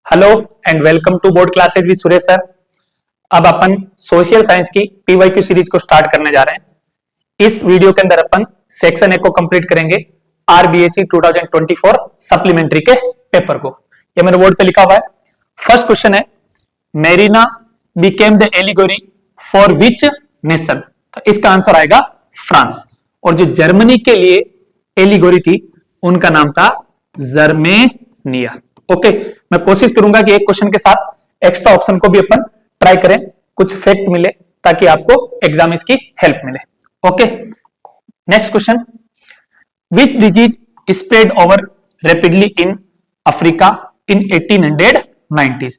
Hello and welcome to board classes with Suresh sir. अब अपन social science की PYQ series को स्टार्ट करने जा रहे हैं। इस वीडियो के अंदर अपन सेक्शन 1 को कंप्लीट करेंगे, आरबीएससी 2024 सप्लीमेंट्री के पेपर को। ये मैंने बोर्ड पे लिखा हुआ है। फर्स्ट क्वेश्चन है, Mirena became the allegory for which nation? तो इसका आंसर आएगा फ्रांस। और जो जर्मनी के लिए एलिगोरी थी उनका नाम था जर्मेनिया। ओके, मैं कोशिश करूंगा कि एक क्वेश्चन के साथ एक्स्ट्रा ऑप्शन को भी अपन ट्राई करें, कुछ फैक्ट मिले ताकि आपको एग्जाम इसकी हेल्प मिले। Okay, next question, which disease spread over rapidly in Africa in 1890s?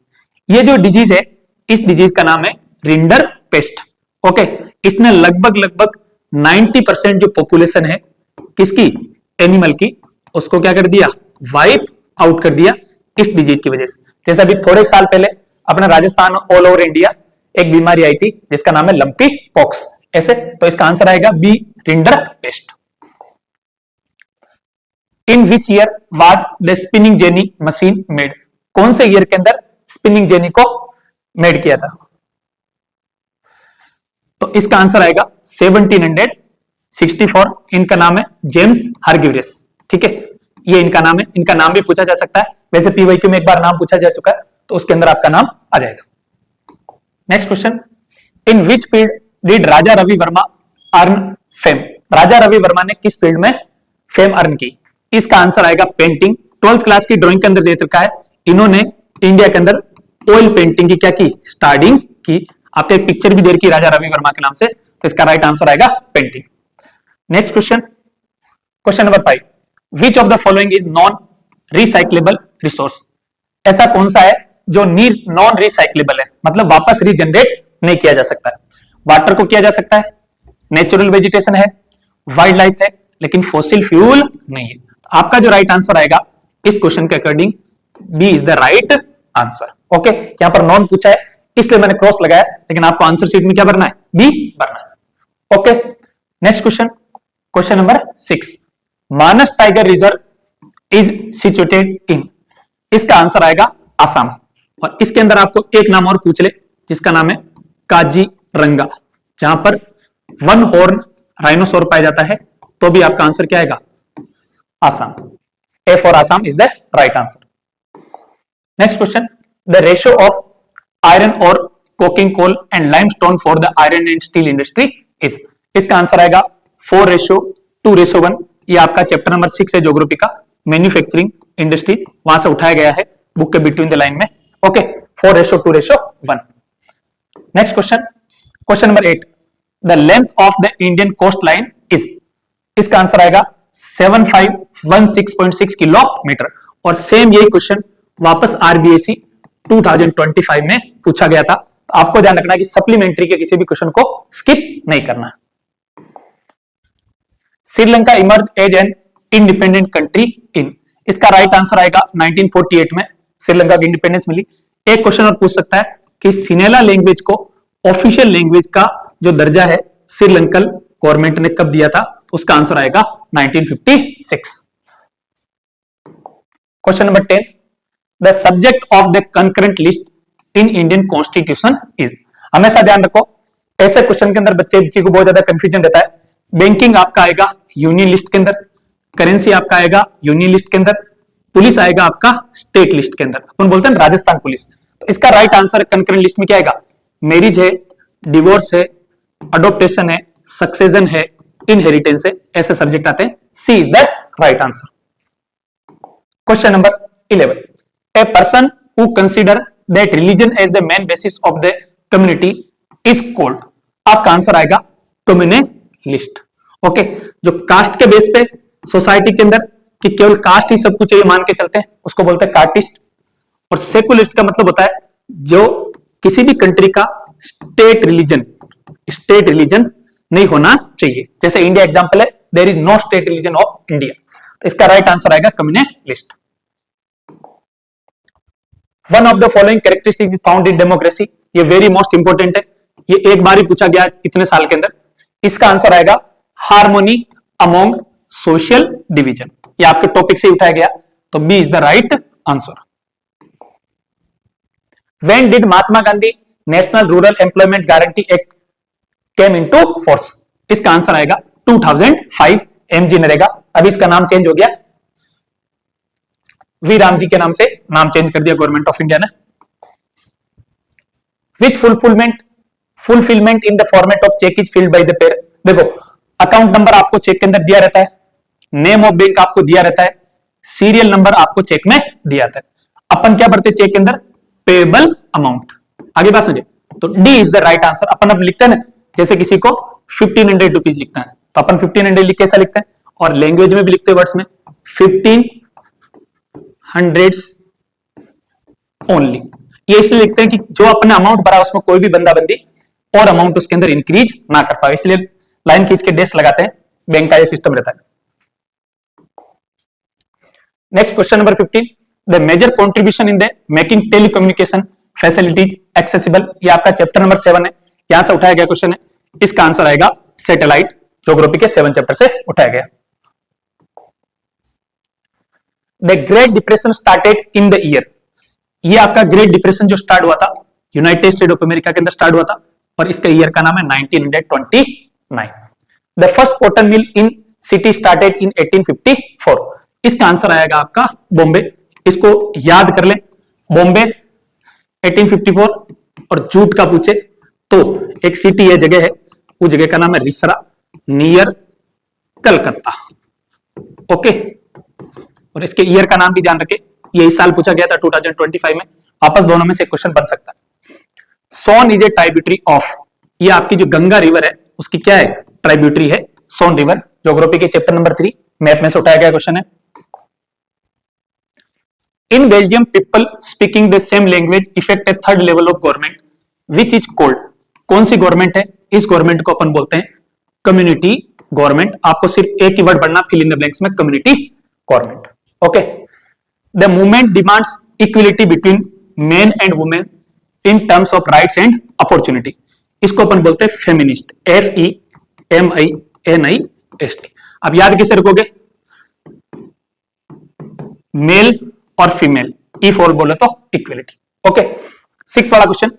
ये जो डिजीज है, इस डिजीज का नाम है रिंडर पेस्ट। ओके, इसने लगभग 90% जो पॉपुलेशन है किसकी, एनिमल की, उसको क्या कर दिया, वाइप आउट कर दिया इस डिजीज की वजह से। जैसे अभी थोड़े साल पहले अपना राजस्थान ऑल ओवर इंडिया एक बीमारी आई थी जिसका नाम है लंपी पॉक्स, ऐसे। तो इसका आंसर आएगा B, rinderpest. In which year was the spinning jenny machine made? कौन से ईयर के अंदर स्पिनिंग जेनी को मेड किया था? तो इसका आंसर आएगा 1764। इनका नाम है जेम्स हरग्रीव्स। ठीक है, ये इनका नाम है। इनका नाम भी पूछा जा सकता है, वैसे पीवाईक्यू में एक बार नाम पूछा जा चुका है तो उसके अंदर आपका नाम आ जाएगा। Next question, in which field did Raja Ravi Varma earn fame? Raja Ravi Varma ने किस फील्ड में फेम अर्न की? इसका आंसर आएगा पेंटिंग। 12th क्लास की ड्राइंग के अंदर दे रखा है, इन्होंने इंडिया के अंदर ऑयल पेंटिंग की क्या की, स्टार्टिंग की। आपको एक पिक्चर भी दे रखी राजा रवि वर्मा के नाम से, तो इसका राइट आंसर आएगा painting. Next question, question number 5, which of the following is non recyclable resource? ऐसा कौन सा है जो नॉन रिसाइक्लेबल है, मतलब वापस रीजनरेट नहीं किया जा सकता है? वाटर को किया जा सकता है, नेचुरल वेजिटेशन है, वाइल्ड लाइफ है, लेकिन फॉसिल फ्यूल नहीं है। आपका जो राइट आंसर आएगा इस क्वेश्चन के according B is the right answer. Okay, यहां पर नॉन पूछा है इसलिए मैंने क्रॉस लगाया, लेकिन आपको आंसर शीट में क्या भरना है, बी भरना है। Okay, next question, question number 6, Manas tiger reserve is situated in? इसका आंसर आएगा असम। और इसके अंदर आपको एक नाम और पूछ ले जिसका नाम है काजीरंगा, जहां पर वन हॉर्न राइनोसोर पाया जाता है, तो भी आपका आंसर क्या आएगा, Assam. A for Assam is the right answer. Next question, the ratio of iron और coking coal and limestone for the iron and steel industry is? इसका आंसर आएगा 4:2:1। ये आपका चैप्टर नंबर 6 है ज्योग्राफी का, मैन्युफैक्चरिंग इंडस्ट्रीज, वहां से उठाया गया है बुक के बिटवीन द लाइन में। Okay, 4:2:1। Next question, question number 8, the length of the Indian coast line is? इसका आंसर आएगा 7516.6 किलोमीटर। और सेम यही क्वेश्चन वापस आरबीएससी 2025 में पूछा गया था। तो आपको ध्यान रखना कि सप्लीमेंट्री के किसी भी क्वेश्चन को स्किप नहीं करना। Sri Lanka emerge as an independent country in? इसका राइट आंसर आएगा 1948 में श्रीलंका की इंडिपेंडेंस मिली। एक क्वेश्चन और पूछ सकता है कि सिनेला लैंग्वेज को ऑफिशियल लैंग्वेज का जो दर्जा है श्रीलंकन गवर्नमेंट ने कब दिया था? उसका आंसर आएगा 1956। Question number 10, the subject of the concurrent list in Indian constitution is? हमेशा ध्यान रखो, ऐसे क्वेश्चन के अंदर बच्चे को बहुत ज्यादा कंफ्यूजन रहता है। बैंकिंग आपका आएगा यूनियन लिस्ट के अंदर, करेंसी आपका आएगा यूनियन लिस्ट के अंदर, पुलिस आएगा आपका स्टेट लिस्ट के अंदर। अपन बोलते हैं राजस्थान पुलिस। तो इसका राइट आंसर कंकरेंट लिस्ट में क्या आएगा, मैरिज है, डिवोर्स है, अडॉप्टेशन है, सक्सेशन है, इनहेरिटेंस है, ऐसे सब्जेक्ट आते हैं। C is the right answer. Question number 11, a person who consider that religion as the main basis of the community is called? आपका आंसर आएगा कम्युनलिस्ट। ओके, जो कास्ट के बेस पे सोसाइटी के अंदर कि केवल कास्ट ही सब कुछ ये मान के चलते हैं उसको बोलते हैं कार्टिस्ट। और सेकुलरिस्ट का मतलब होता है जो किसी भी कंट्री का स्टेट रिलीजन नहीं होना चाहिए। जैसे इंडिया एग्जांपल है, there is no state religion of India. तो इसका राइट आंसर आएगा communalist. One of the following characteristics is found in democracy? ये वेरी मोस्ट इंपोर्टेंट है, ये एक बार ही पूछा गया इतने साल के अंदर। इसका आंसर आएगा हार्मोनी अमोंग सोशल डिवीजन। ये आपके टॉपिक से उठाया गया, तो B is the right answer. When did Mahatma Gandhi national rural employment guarantee act came into force? इसका आंसर आएगा 2005 एमजी नरेगा। अब इसका नाम चेंज हो गया, वी राम जी के नाम से नाम चेंज कर दिया गवर्नमेंट ऑफ इंडिया ने। Which fulfilment in the format of cheque is filled by the payer? देखो अकाउंट नंबर आपको चेक के अंदर दिया रहता है, नेम ऑफ बैंक आपको दिया रहता है, सीरियल नंबर आपको चेक में दिया जाता है। अपन क्या भरते चेक के अंदर? Payable amount. आगे बात समझे? तो D is the right answer. अपन अब लिखते हैं ना, जैसे किसी को 1500 रुपीज लिखना है तो अपन 1500 लिख कैसा लिखते हैं, और लैंग्वेज में भी लिखते हैं वर्ड्स में 1500 ओनली। ये इसलिए लिखते हैं कि जो अपने अमाउंट भरा उसमें कोई भी बंदा बंदी और अमाउंट उसके अंदर इंक्रीज ना कर पाए, इसलिए लाइन खींच के डेस लगाते हैं। बैंक का ये सिस्टम रहता है। Next question number 15, the major contribution in the making telecommunication facilities accessible. ये आपका चैप्टर नंबर 7 है, यहां से उठाया गया क्वेश्चन है। इसका आंसर आएगा सैटेलाइट, ज्योग्राफी के 7 चैप्टर से उठाया गया। The great depression started in the year. ये आपका ग्रेट डिप्रेशन जो स्टार्ट हुआ था यूनाइटेड स्टेट ऑफ अमेरिका के अंदर स्टार्ट हुआ था, और इसका ईयर का नाम है 1929। The first cotton mill in city started in 1854। इसका आंसर आएगा आपका बॉम्बे। इसको याद कर ले, बॉम्बे 1854। और जूट का पूछे तो एक सिटी है, जगह है, वो जगह का नाम है रिसरा नियर कलकत्ता। ओके, और इसके ईयर का नाम भी ध्यान रखे, ये इस साल पूछा गया था 2025 में। आपस दोनों में से क्वेश्चन बन सकता है। सोन इज ए ट्राइब्यूटरी ऑफ। ये आपकी जो गंगा रिवर है उसकी क्या है? ट्राइब्यूटरी है सोन रिवर। ज्योग्राफी के चैप्टर नंबर 3 मैप में से उठाया गया क्वेश्चन है। In Belgium people speaking the same language effect A third level of government which is called. कौन सी गवर्नमेंट है? इस गवर्नमेंट को अपन बोलते हैं कम्युनिटी गवर्नमेंट। आपको सिर्फ एक ही वर्ड पढ़ना, फिल इन द ब्लैंक्स में community government. Okay, the movement demands equality between main and women in terms of rights and opportunity. इसको अपन बोलते हैं फेमिनिस्ट, FEMINIST। अब याद कैसे रखोगे? मेल और फीमेल, ई फॉर बोले तो इक्वलिटी। ओके, 6 वाला question,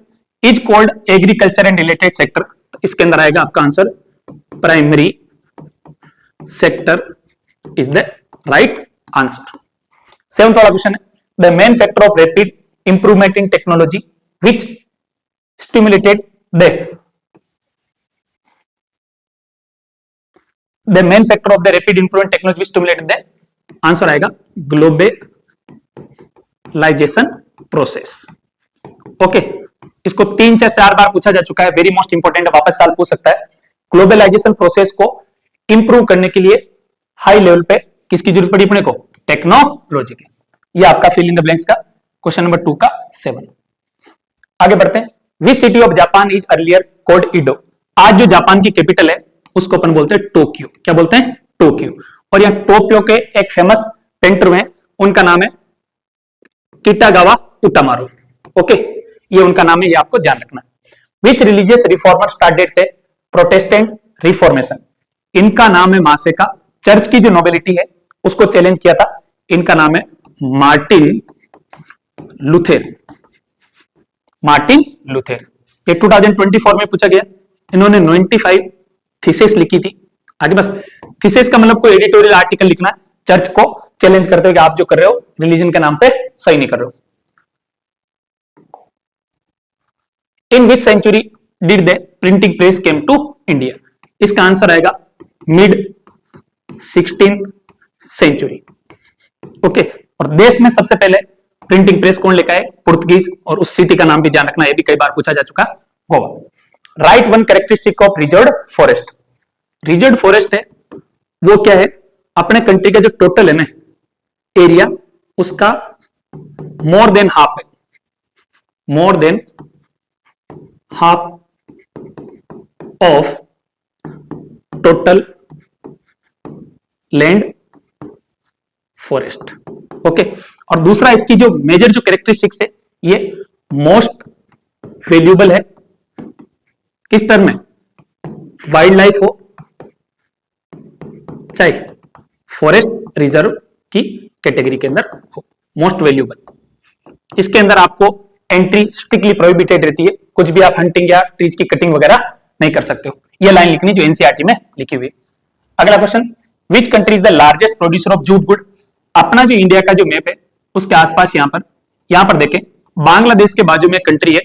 is called agriculture and related sector. इसके अंदर आएगा आपका answer primary sector is the right answer. 7th वाला क्वेश्चन है, the main factor of rapid improvement in technology which stimulated the main factor of the rapid improvement technology which stimulated the answer आएगा globalisation process. Okay, इसको 3 से 4 बार पूछा जा चुका है, very most important है, वापस साल पूछ सकता है। ग्लोबलाइजेशन प्रोसेस को इंप्रूव करने के लिए हाई लेवल पे किसकी जरूरत पड़ी अपने को? टेक्नोलॉजी की। ये आपका फिल इन द ब्लैंक्स का क्वेश्चन नंबर 2 का 7। आगे बढ़ते हैं। Which city of Japan is earlier called Edo. आज जो जापान की कैपिटल है उसको अपन बोलते हैं टोक्यो। क्या बोलते हैं? टोक्यो। और यहाँ टोक्यो के एक फेमस पेंटर हैं, उनका नाम है किटागावा उटामारू। ओके, ये उनका नाम है, ये आपको ध्यान रखना। Which religious reformer started the Protestant Reformation. इनका नाम है मासेका। चर्च की जो नोबिलिटी है उसको चैलेंज किया था, इनका नाम है मार्टिन लूथेर। मार्टिन लूथेर। ये 2024 में पूछा गया। इन्होंने 95 थीसिस लिखी थी। आगे बस, थीसिस का मतलब कोई एडिटोरियल आर्टिकल लिखना, चर्च को चैलेंज करते हुए कि आप जो कर रहे हो रिलीजन के नाम पे सही नहीं कर रहे हो। In which century did the printing press came to India. इसका आंसर आएगा मिड 16th सेंचुरी। ओके, और देश में सबसे पहले प्रिंटिंग प्रेस कौन लेकर आए? पुर्तगीज। और उस सिटी का नाम भी ध्यान रखना, ये भी कई बार पूछा जा चुका, Goa. Right one characteristic of reserve forest. Reserve forest है वो क्या है? अपने कंट्री का जो टोटल है ना एरिया, उसका मोर देन हाफ है, more than half of total land forest. Okay, और दूसरा इसकी जो मेजर जो कैरेक्टरिस्टिक्स है, ये मोस्ट वैल्यूएबल है। किस टर्म में? वाइल्ड लाइफ हो चाहे फॉरेस्ट रिजर्व की कैटेगरी के अंदर हो, मोस्ट वैल्यूएबल। इसके अंदर आपको एंट्री स्ट्रिक्टली प्रोहिबिटेड रहती है, कुछ भी आप हंटिंग या ट्रीज की कटिंग वगैरह नहीं कर सकते हो। ये लाइन लिखनी जो एनसीईआरटी में लिखी हुई। अगला question, which country is the largest producer of jute good. अपना जो इंडिया का जो मैप है उसके आसपास यहां पर देखें, बांग्लादेश के बाजू में कंट्री है,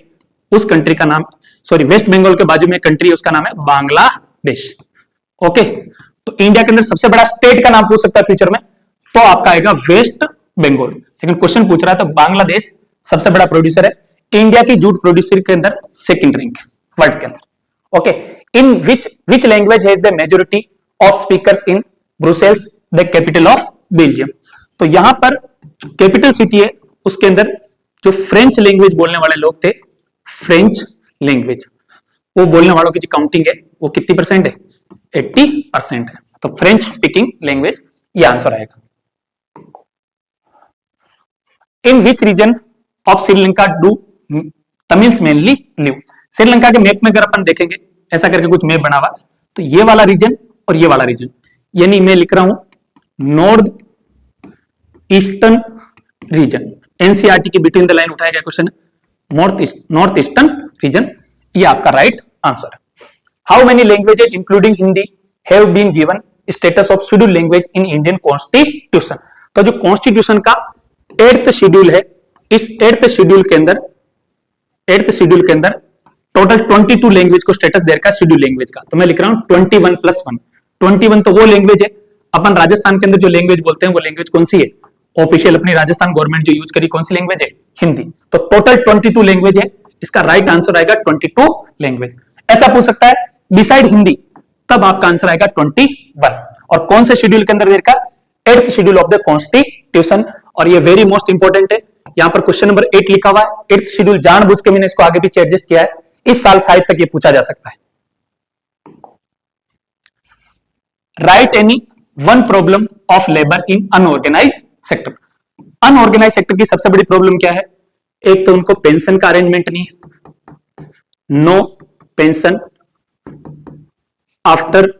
उस कंट्री का नाम, सॉरी वेस्ट बंगाल के बाजू में कंट्री है, उसका नाम है बांग्लादेश। ओके, तो इंडिया के अंदर सबसे बड़ा स्टेट का नाम पूछ सकता है फ्यूचर में, तो आपका आएगा वेस्ट बंगाल। लेकिन क्वेश्चन पूछ रहा है तो बांग्लादेश सबसे बड़ा प्रोड्यूसर है, इंडिया की जूट प्रोड्यूसर के अंदर सेकंड रैंक वर्ल्ड के अंदर। Okay, in which language has the majority of speakers in Brussels the capital of Belgium. तो यहां पर कैपिटल सिटी है, उसके अंदर जो फ्रेंच लैंग्वेज बोलने वाले लोग थे, फ्रेंच लैंग्वेज वो बोलने वालों की जो काउंटिंग है वो कितनी परसेंट है, 80% है। तो फ्रेंच स्पीकिंग लैंग्वेज ये आंसर आएगा। In which region of Sri Lanka do Tamils mainly live. Sri Lanka के मैप में अगर अपन देखेंगे, ऐसा करके कुछ मैप बना हुआ, तो ये वाला रीजन और ये वाला रीजन, यानी मैं लिख रहा हूं नॉर्थ ईस्टर्न रीजन, एनसीईआरटी की बिटवीन द लाइन उठाया गया क्वेश्चन है, नॉर्थ ईस्टर्न रीजन, ये आपका राइट आंसर है। How many languages including Hindi have been given status of schedule language in Indian constitution. तो जो कॉन्स्टिट्यूशन का 8th शेड्यूल है, इस 8th शेड्यूल के अंदर टोटल 22 लैंग्वेज को स्टेटस दे रखा है शेड्यूल लैंग्वेज का। तो मैं लिख रहा हूं 21+1। 21 तो वो लैंग्वेज है, अपन राजस्थान के अंदर जो लैंग्वेज बोलते हैं वो लैंग्वेज कौन सी है, ऑफिशियल अपनी राजस्थान गवर्नमेंट जो यूज करी कौन सी लैंग्वेज है, हिंदी। तो टोटल 22 लैंग्वेज है, इसका राइट आंसर आएगा 22 लैंग्वेज। ऐसा पूछ सकता है बिसाइड हिंदी, तब आपका आंसर आएगा 21। और कौन से शेड्यूल के अंदर देखा, 8th schedule of the constitution. और ये वेरी मोस्ट इंपॉर्टेंट है, यहां पर क्वेश्चन नंबर 8 लिखा हुआ है, 8th शेड्यूल जानबूझ के मैंने इसको आगे पीछे एडजस्ट किया है, इस साल शायद तक ये पूछा जा सकता है। Write any one problem of labour in unorganise sector. Unorganise sector की सबसे बड़ी प्रॉब्लम क्या है, एक तो उनको पेंशन का अरेंजमेंट नहीं है, नो पेंशन आफ्टर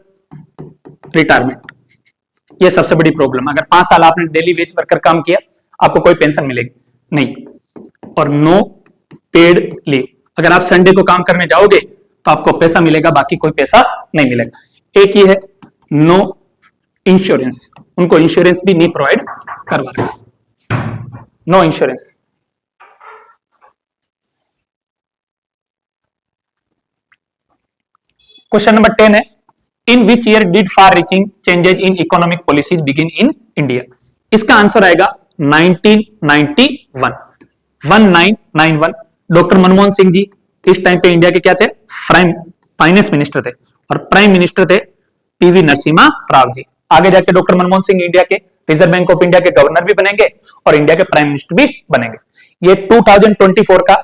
रिटायरमेंट, ये सबसे बड़ी प्रॉब्लम। अगर 5 साल आपने डेली वेज वर्कर काम किया, आपको कोई पेंशन मिलेगी नहीं। और नो पेड लीव, अगर आप संडे को काम करने जाओगे तो आपको पैसा मिलेगा, बाकी कोई पैसा नहीं मिलेगा। एक ही है नो इंश्योरेंस, उनको इंश्योरेंस भी नहीं प्रोवाइड करवा रहे, नो इंश्योरेंस। क्वेश्चन नंबर 10 है, in which year did far reaching changes in economic policies begin in India. इसका आंसर आएगा 1991, 1991। डॉक्टर मनमोहन सिंह जी इस टाइम पे इंडिया के क्या थे, फाइनेंस मिनिस्टर थे, और प्राइम मिनिस्टर थे पीवी नरसिम्हा राव जी। आगे जाके डॉक्टर मनमोहन सिंह इंडिया के रिजर्व बैंक ऑफ इंडिया के गवर्नर भी बनेंगे और इंडिया के प्राइम मिनिस्टर भी बनेंगे। ये 2024 का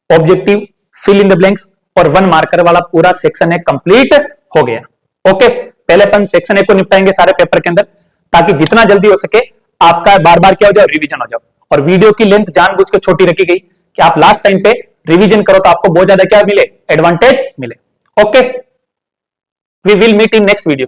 objective fill in the blanks और 1 मार्कर वाला पूरा सेक्शन है कंप्लीट हो गया। ओके, पहले अपन सेक्शन ए को निपटाएंगे सारे पेपर के अंदर, ताकि जितना जल्दी हो सके आपका बार बार क्या हो जाए, रिवीजन हो जाए। और वीडियो की लेंथ जानबूझ के छोटी रखी गई कि आप लास्ट टाइम पे रिवीजन करो तो आपको बहुत ज्यादा क्या मिले, एडवांटेज मिले। Okay, we will meet in next video.